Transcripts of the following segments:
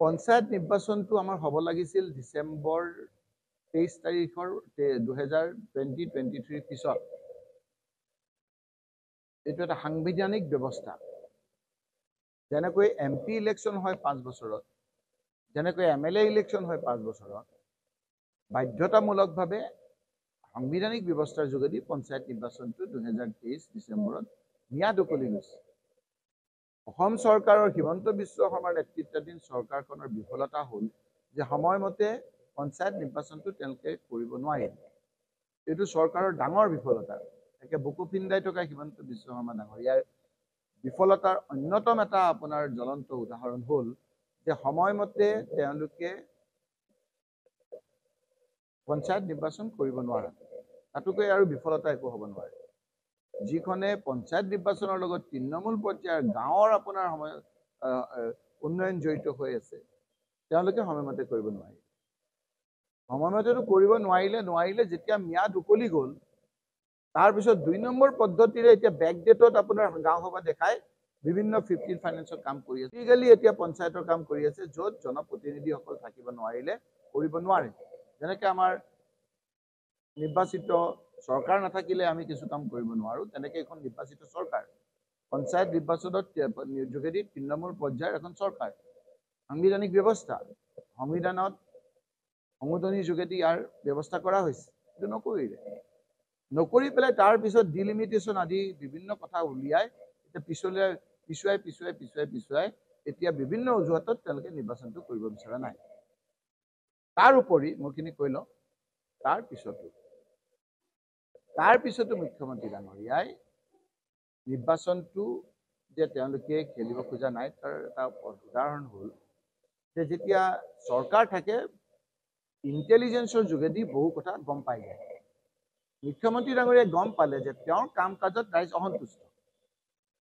পঞ্চায়ত নিৰ্বাচনটো আমাৰ হ'ব লাগিছিল ডিচেম্বৰ 23 তাৰিখৰ 2023 পিছত। এইটো এটা সাংবিধানিক ব্যৱস্থা। যেনেকৈ MP ইলেকশ্যন হয় 5 বছৰত, যেনেকৈ MLA ইলেকশ্যন হয় 5 বছৰত, বাধ্যতামূলকভাৱে সাংবিধানিক ব্যৱস্থাৰ যোগেদি পঞ্চায়ত নিৰ্বাচনটো 2023 ডিচেম্বৰত ম্যাদ উকলি গৈছে। অসম চৰকাৰৰ হিমন্ত বিশ্ব শৰ্মাৰ নেতৃত্বাধীন চৰকাৰখনৰ বিফলতা হ'ল যে সময়মতে পঞ্চায়ত নিৰ্বাচনটো তেওঁলোকে কৰিব নোৱাৰিল। এইটো চৰকাৰৰ ডাঙৰ বিফলতা। একে বুকু পিন্দাই থকা হিমন্ত বিশ্ব শৰ্মা ডাঙৰীয়াৰ বিফলতাৰ অন্যতম এটা আপোনাৰ জ্বলন্ত উদাহৰণ হ'ল যে সময়মতে তেওঁলোকে পঞ্চায়ত নিৰ্বাচন কৰিব নোৱাৰা। তাতোকৈ আৰু বিফলতা একো হ'ব নোৱাৰে। যিখনে পঞ্চায়ত নিৰ্বাচনৰ লগত তৃণমূল পৰ্যায়ৰ গাঁৱৰ আপোনাৰ উন্নয়ন জড়িত হৈ আছে, তেওঁলোকে সময়মতে কৰিব নোৱাৰিলে। সময়মতেতো কৰিব নোৱাৰিলে যেতিয়া ম্যাদ উকলি গ'ল, তাৰপিছত 2 নম্বৰ পদ্ধতিৰে এতিয়া বেকডেটত আপোনাৰ গাঁও সভা দেখাই বিভিন্ন 15 ফাইনেন্সৰ কাম কৰি আছে। লিগালি এতিয়া পঞ্চায়তৰ কাম কৰি আছে, য'ত জনপ্ৰতিনিধিসকল থাকিব নোৱাৰিলে কৰিব নোৱাৰে। যেনেকৈ আমাৰ নিৰ্বাচিত চৰকাৰ নাথাকিলে আমি কিছু কাম কৰিব নোৱাৰোঁ, তেনেকৈ এখন নিৰ্বাচিত চৰকাৰ পঞ্চায়ত নিৰ্বাচনত যোগেদি তৃণমূল পৰ্যায়ৰ এখন চৰকাৰ, সাংবিধানিক ব্যৱস্থা, সংবিধানত সংশোধনীৰ যোগেদি ইয়াৰ ব্যৱস্থা কৰা হৈছে। কিন্তু নকৰি পেলাই তাৰপিছত ডিলিমিটেশ্যন আদি বিভিন্ন কথা উলিয়াই এতিয়া পিছুৱাই এতিয়া বিভিন্ন অজুহাতত তেওঁলোকে নিৰ্বাচনটো কৰিব বিচৰা নাই। তাৰ উপৰি মোৰখিনি কৈ লওঁ, তাৰ পিছতো মুখ্যমন্ত্ৰী ডাঙৰীয়াই নিৰ্বাচনটো যে তেওঁলোকে খেলিব খোজা নাই, তাৰ এটা উদাহৰণ হ'ল যে যেতিয়া চৰকাৰ থাকে ইণ্টেলিজেন্সৰ যোগেদি বহু কথা গম পাই যায়। মুখ্যমন্ত্ৰী ডাঙৰীয়াই গম পালে যে তেওঁৰ কাম কাজত ৰাইজ অসন্তুষ্ট।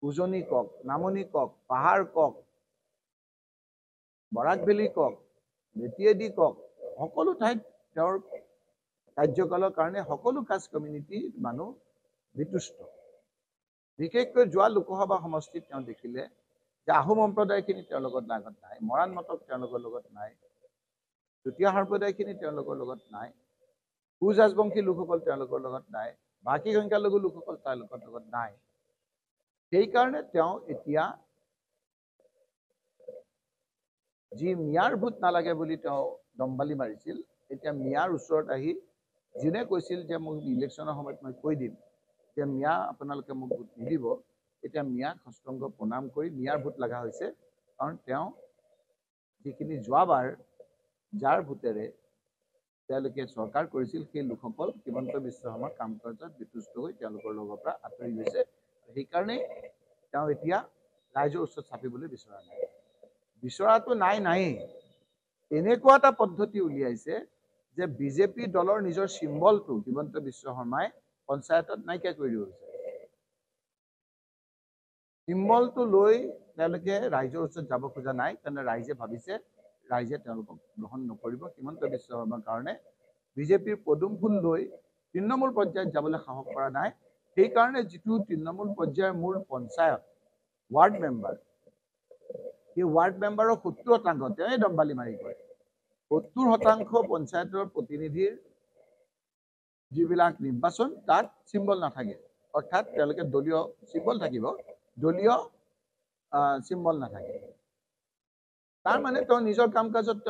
উজনি কওক, নামনি কওক, পাহাৰ কওক, বৰাক ভেলী কওক, বেটিয়েদি কওক, সকলো ঠাইত তেওঁৰ কাৰ্যকালৰ কাৰণে সকলো কাষ্ট কমিউনিটিৰ মানুহ বিতুষ্ট। বিশেষকৈ যোৱা লোকসভা সমষ্টিত তেওঁ দেখিলে যে আহোম সম্প্ৰদায়খিনি তেওঁৰ লগত লাগত নাই, মৰাণ মটক তেওঁলোকৰ লগত নাই, চুতীয়া সম্প্ৰদায়খিনি তেওঁলোকৰ লগত নাই, কোচ ৰাজবংশী লোকসকল তেওঁলোকৰ লগত নাই, বাকী সংখ্যালঘু লোকসকল তেওঁলোকৰ লগত নাই। সেইকাৰণে তেওঁ এতিয়া যি মিয়াৰ ভোট নালাগে বুলি তেওঁ দম্বালি মাৰিছিল, এতিয়া মিয়াৰ ওচৰত আহি যোনে কৈছিল যে মোক ইলেকশ্যনৰ সময়ত মই কৈ দিম যে মিয়া আপোনালোকে মোক ভোট নিদিব, এতিয়া মিয়াক সষ্টংগ প্ৰণাম কৰি মিয়াৰ ভোট লগা হৈছে। কাৰণ তেওঁ যিখিনি যোৱাবাৰ যাৰ ভোটেৰে তেওঁলোকে চৰকাৰ কৰিছিল, সেই লোকসকল হিমন্ত বিশ্ব শৰ্মাৰ কাম কাজত বিতুষ্ট হৈ তেওঁলোকৰ লগৰ পৰা আঁতৰি গৈছে। সেইকাৰণেই তেওঁ এতিয়া ৰাইজৰ ওচৰত চাপিবলৈ বিচৰা নাই। বিচৰাটো নায়েই। এনেকুৱা এটা পদ্ধতি উলিয়াইছে যে বিজেপি দলৰ নিজৰ চিম্বলটো হিমন্ত বিশ্ব শৰ্মাই পঞ্চায়তত নাইকিয়া কৰি দিব বিচাৰে। চিম্বলটো লৈ তেওঁলোকে ৰাইজৰ ওচৰত যাব খোজা নাই, কাৰণ ৰাইজে ভাবিছে ৰাইজে তেওঁলোকক গ্ৰহণ নকৰিব। হিমন্ত বিশ্ব শৰ্মাৰ কাৰণে বিজেপিৰ পদুম ফুল লৈ তৃণমূল পৰ্যায়ত যাবলৈ সাহস কৰা নাই। সেইকাৰণে যিটো তৃণমূল পৰ্যায়ৰ মূল পঞ্চায়ত ৱাৰ্ড মেম্বাৰ, সেই ৱাৰ্ড মেম্বাৰৰ 70% তেওঁই দম্বালি মাৰি কৰে। 70% পঞ্চায়তৰ প্ৰতিনিধিৰ যিবিলাক নিৰ্বাচন, তাত চিম্বল নাথাকে। অৰ্থাৎ তেওঁলোকে দলীয় চিম্বল থাকিব, দলীয় চিম্বল নাথাকে। তাৰ মানে তেওঁ নিজৰ কাম কাজত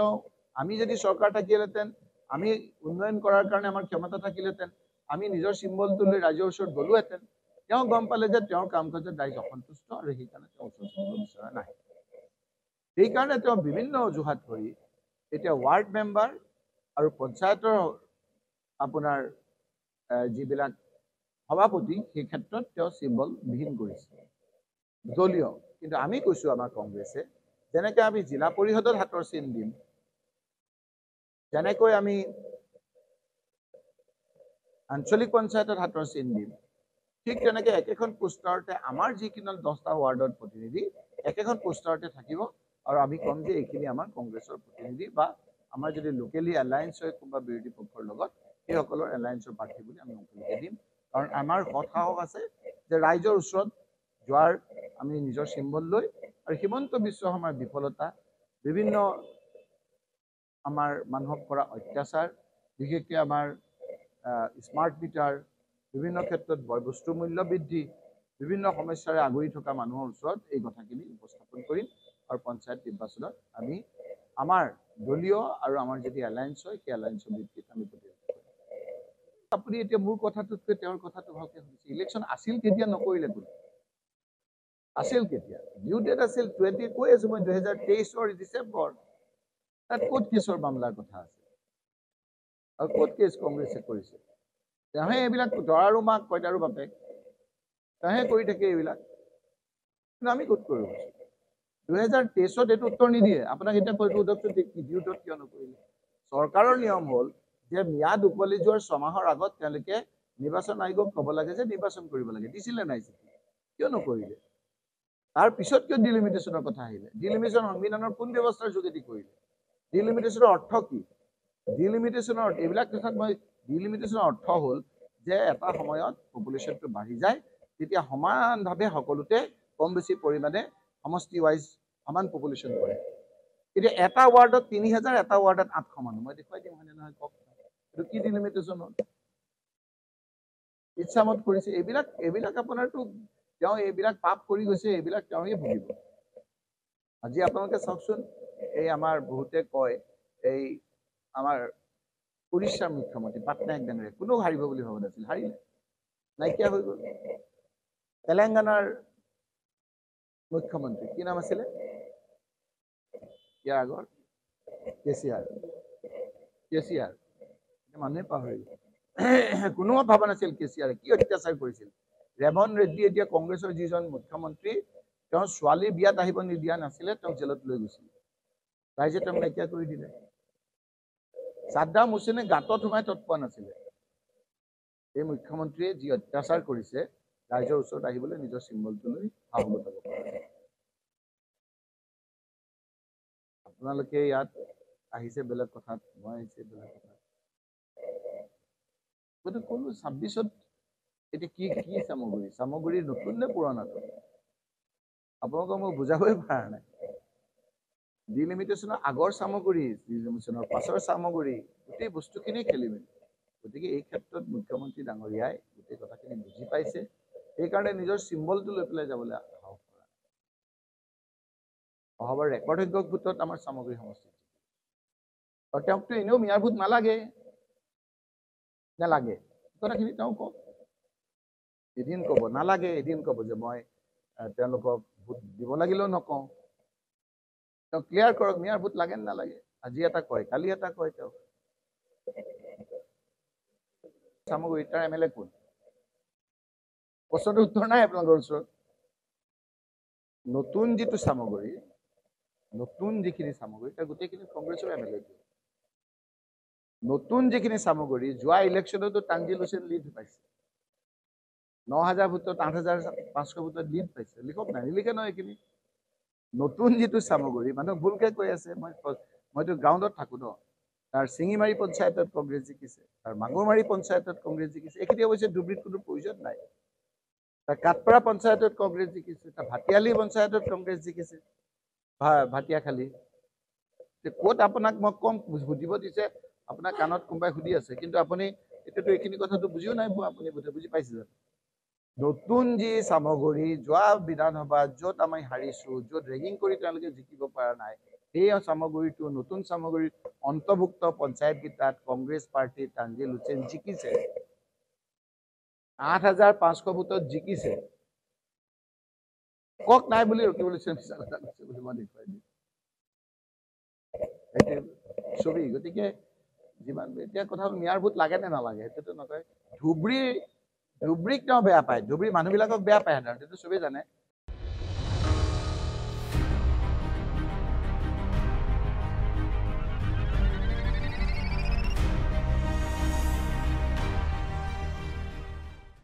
আমি যদি চৰকাৰ থাকিলেহেঁতেন, আমি উন্নয়ন কৰাৰ কাৰণে আমাৰ ক্ষমতা থাকিলেহেঁতেন, আমি নিজৰ চিম্বলটো লৈ ৰাইজৰ ওচৰত গলোহেঁতেন। তেওঁ গম পালে যে তেওঁৰ কাম কাজত ৰাইজ অসন্তুষ্ট আৰু সেইকাৰণে তেওঁ ওচৰত যাব বিচৰা নাই। সেইকাৰণে তেওঁ বিভিন্ন অজুহাত কৰি এতিয়া ৱাৰ্ড মেম্বাৰ আৰু পঞ্চায়তৰ আপোনাৰ যিবিলাক সভাপতি, সেই ক্ষেত্ৰত তেওঁ চিম্বল বিহীন কৰিছে দলীয়। কিন্তু আমি কৈছোঁ আমাৰ কংগ্ৰেছে, যেনেকৈ আমি জিলা পৰিষদত হাতৰ চিন দিম, যেনেকৈ আমি আঞ্চলিক পঞ্চায়তত হাতৰ চিন দিম, ঠিক তেনেকৈ একেখন পোষ্টাৰতে আমাৰ যিখিনি 10টা ৱাৰ্ডৰ প্ৰতিনিধি একেখন পোষ্টাৰতে থাকিব। আৰু আমি ক'ম যে এইখিনি আমাৰ কংগ্ৰেছৰ প্ৰতিনিধি, বা আমাৰ যদি লোকেলি এলায়েন্স হয় কোনোবা বিৰোধী পক্ষৰ লগত, সেইসকলৰ এলায়েন্সৰ প্ৰাৰ্থী বুলি আমি মুকলিকৈ দিম। কাৰণ আমাৰ সাহস আছে যে ৰাইজৰ ওচৰত যোৱাৰ আমি নিজৰ চিম্বল লৈ। আৰু হিমন্ত বিশ্ব শৰ্মাৰ বিফলতা বিভিন্ন আমাৰ মানুহক কৰা অত্যাচাৰ, বিশেষকৈ আমাৰ স্মাৰ্ট মিটাৰ, বিভিন্ন ক্ষেত্ৰত বয়বস্তুৰ মূল্য বৃদ্ধি, বিভিন্ন সমস্যাৰে আগুৰি থকা মানুহৰ ওচৰত এই কথাখিনি উপস্থাপন কৰিম আৰু পঞ্চায়ত নিৰ্বাচনত আমি আমাৰ দলীয় আৰু আমাৰ যদি এলায়েন্স হয় সেই এলায়েন্সৰ ভিত্তিত আমি প্ৰতিনিধিত্ব কৰিম। আপুনি এতিয়া মোৰ কথাটোতকৈ তেওঁৰ কথাটো ভালকৈ শুনিছে। ইলেকশ্যন আছিল কেতিয়া, নকৰিলে কোনে? আছিল কেতিয়া? ডিউ ডেট আছিল 20 কৈ আছো মই 2023 ডিচেম্বৰ। তাত ক'ত কেছৰ মামলাৰ কথা আছে আৰু ক'ত কেছ কংগ্ৰেছে কৰিছে? তেওঁহে এইবিলাক দৰাৰো মাক কইতাৰো বাপেক, তেওঁহে কৰি থাকে এইবিলাক, কিন্তু আমি ক'ত কৰিব? 2023 এইটো উত্তৰ নিদিয়ে। আপোনাক এতিয়া কৈ সোধকচোন ডিউটত কিয় নকৰিলে? চৰকাৰৰ নিয়ম হ'ল যে ম্যাদ উকলি যোৱাৰ 6 মাহৰ আগত তেওঁলোকে নিৰ্বাচন আয়োগক ক'ব লাগে যে নিৰ্বাচন কৰিব লাগে। দিছিলে নাই? কিয় নকৰিলে? তাৰ পিছত কিয় ডিলিমিটেশ্যনৰ কথা আহিলে? ডিলিমিটেশ্যন সংবিধানৰ কোন ব্যৱস্থাৰ যোগেদি কৰিলে? ডিলিমিটেশ্যনৰ অৰ্থ কি? ডিলিমিটেশ্যনৰ এইবিলাক কথাত মই ডিলিমিটেশ্যনৰ অৰ্থ হ'ল যে এটা সময়ত পপুলেশ্যনটো বাঢ়ি যায়, তেতিয়া সমানভাৱে সকলোতে কম বেছি পৰিমাণে সমষ্টি ৱাইজ সমান পপুলেশ্যন পৰে। এতিয়া এটা ৱাৰ্ডত 3000, এটা ৱাৰ্ডত 800 মানুহ। মই দেখুৱাই দিম হয়নে নহয় কওক? এইটো কি ডিলিমিটেশ্যন হ'ল? ইচ্ছামত কৰিছে। এইবিলাক আপোনাৰতো তেওঁ এইবিলাক পাপ কৰি গৈছে, এইবিলাক তেওঁৱে ভুগিব। আজি আপোনালোকে চাওকচোন, এই আমাৰ বহুতে কয় এই আমাৰ উৰিষ্যাৰ মুখ্যমন্ত্ৰী পাটনায়ক ডাঙৰীয়া কোনো হাৰিব বুলি ভবা নাছিল, হাৰিলে, নাইকিয়া হৈ গ'ল। তেলেংগানাৰ মুখ্যমন্ত্ৰী কি নাম আছিলে ইয়াৰ আগৰ? কেচিআৰ। মানুহে পাহৰি গ'ল। কোনো ভবা নাছিল কেচিআৰে কি অত্যাচাৰ কৰিছিল। ৰেৱন ৰেড্ডী এতিয়া কংগ্ৰেছৰ যিজন মুখ্যমন্ত্ৰী, তেওঁৰ ছোৱালীৰ বিয়াত আহিব নিদিয়া নাছিলে, তেওঁক জেলত লৈ গৈছিল। ৰাইজে তেওঁক নাইকিয়া কৰি দিলে। ছাদ্দাম হুছেইনে গাঁতত সোমাই তৎ পোৱা নাছিলে। এই মুখ্যমন্ত্ৰীয়ে যি অত্যাচাৰ কৰিছে, ৰাইজৰ ওচৰত আহিবলৈ নিজৰ চিম্বলটো লৈ সাহস গোটাব পাৰে। আপোনালোকে ইয়াত আহিছে বেলেগ কথাত, মই আহিছে বেলেগ কথাত। গতিকে ক'লো 26ত এতিয়া কি চামগুৰি? চামগুৰি নতুন নে পুৰণাটো? আপোনালোকক মই বুজাবই পৰা নাই। ডিলিমিটেশ্যনৰ আগৰ চামগুৰি, ডিলিমিটেশ্যনৰ পাছৰ চামগুৰি, গোটেই বস্তুখিনি খেলি মেলি। গতিকে এই ক্ষেত্ৰত মুখ্যমন্ত্ৰী ডাঙৰীয়াই গোটেই কথাখিনি বুজি পাইছে, সেইকাৰণে নিজৰ চিম্বলটো লৈ পেলাই যাবলৈ সাহস কৰা। অহাবাৰ ৰেকৰ্ড সংখ্যক ভোটত আমাৰ চামগুৰি সমষ্টি, আৰু তেওঁকতো এনেও মিয়াৰ ভোট নালাগে, কথাখিনি তেওঁ কওক। এদিন ক'ব নালাগে, এদিন ক'ব যে মই তেওঁলোকক ভোট দিব লাগিলেও নকওঁ। তেওঁ ক্লিয়াৰ কৰক মিয়াৰ ভোট লাগে নে নালাগে। আজি এটা কয়, কালি এটা কয়। তেওঁ চামগুৰি তাৰ MLA কোন? প্ৰশ্নটোৰ উত্তৰ নাই আপোনালোকৰ ওচৰত। নতুন যিটো চামগুৰি, নতুন যিখিনি চামগুৰি, তাৰ গোটেইখিনি কংগ্ৰেছৰ MLA। নতুন যিখিনি চামগুৰি, যোৱা ইলেকশ্যনতো তানজিল হুছেইন লিড পাইছে, 9000 ভোটত 8500 ভোটত লিড পাইছে। লিখক নাই, নিলিখে নহয় এইখিনি। নতুন যিটো চামগুৰি, মানুহ ভুলকে কৈ আছে। মইতো গ্ৰাউণ্ডত থাকো ন। তাৰ চিঙিমাৰী পঞ্চায়তত কংগ্ৰেছ জিকিছে, তাৰ মাগুৰমাৰী পঞ্চায়তত কংগ্ৰেছ জিকিছে। এইখিনি অৱশ্যে ধুবুৰীত কোনো প্ৰয়োজন নাই। তাৰ কাঠপাৰা পঞ্চায়তত কংগ্ৰেছ জিকিছে, তাৰ ভাটিয়ালি পঞ্চায়তত কংগ্ৰেছ জিকিছে, ভাটিয়াখালী। ক'ত আপোনাক মই কম সুধিব দিছে, আপোনাৰ কাণত কোনোবাই সুধি আছে, কিন্তু আপুনি এতিয়াতো এইখিনি কথাটো বুজিও নাই পোৱা। আপুনি বুজি পাইছে জানো? নতুন যি চামগুৰি, যোৱা বিধানসভাত য'ত আমি হাৰিছো, য'ত ৰেগিং কৰি তেওঁলোকে জিকিব পৰা নাই, সেই চামগুৰিটো নতুন চামগুৰিৰ অন্তৰ্ভুক্ত পঞ্চায়তকেইটাত কংগ্ৰেছ পাৰ্টী তানজিল হুছেইন জিকিছে, 8500 ভোটত জিকিছে। কওক নাই বুলি ৰখিব লৈছে, মিছা কথা কৈছে বুলি মই দেখুৱাই দিম। ছবি। গতিকে যিমান এতিয়া কথা হ'ল মিয়াৰ ভোট লাগে নে নালাগে, সেইটোতো নকয়। ধুবুৰীক তেওঁ বেয়া পায়, ধুবুৰীৰ মানুহবিলাকক বেয়া পায় সাধাৰণতে, সেইটো চবেই জানে।